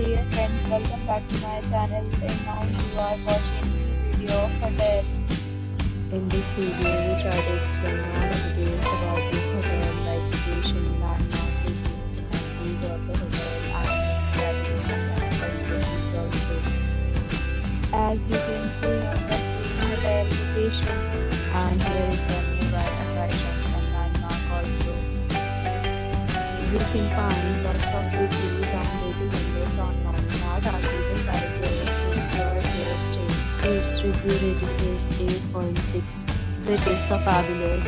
dear friends, welcome back to my channel, and now you are watching the video of hotel. In this video, we try to explain all the details about this hotel, like location, landmark, reviews, amenities of the hotel, and categories facilities also. As you can see on the screen, hotel location, And here is the nearby attractions and landmark also. You can find lots of reviews and rating numbers online that are given by players who enjoy their stay. Its review rating is 8.6, which is the fabulous.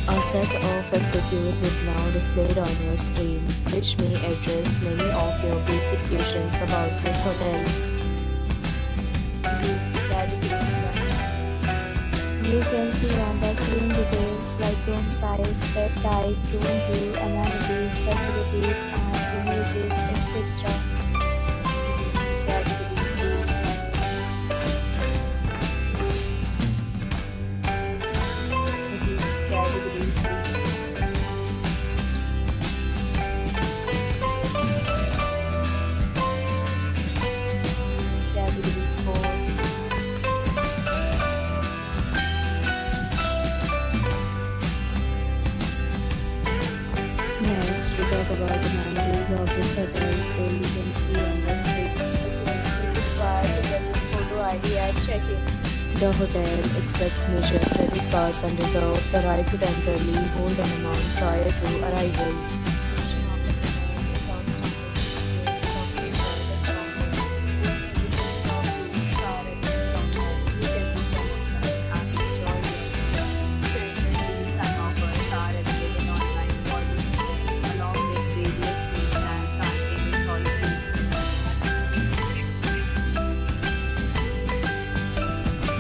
A set of FAQs is now displayed on your screen, which may address many of your basic questions about this hotel. you can see on the screen details like room size, bed type, room view, amenities, facilities, and images, etc. Next, we talk about the amenities of this hotel, so you can see on the screen. Required to present photo ID at check-in. The hotel accepts major credit cards and reserves the right to temporarily hold an amount prior to arrival.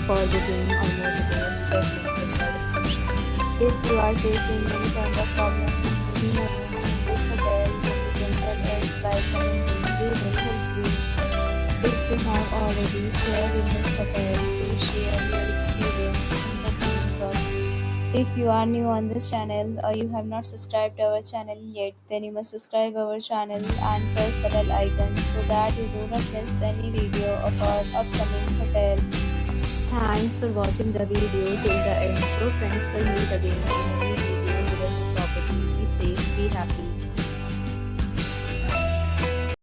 For booking or more details, check link in the description. If you are facing any kind of problem in this hotel, then you can tell us by commenting. We will help you. If you have already stayed in this hotel, please share your experience in the comment box. If you are new on this channel or you have not subscribed our channel yet, then you must subscribe our channel and press the bell icon so that you do not miss any video of our upcoming hotel. Thanks for watching the video till the end. So friends, will meet again in a new video with a new property. Be safe, be happy.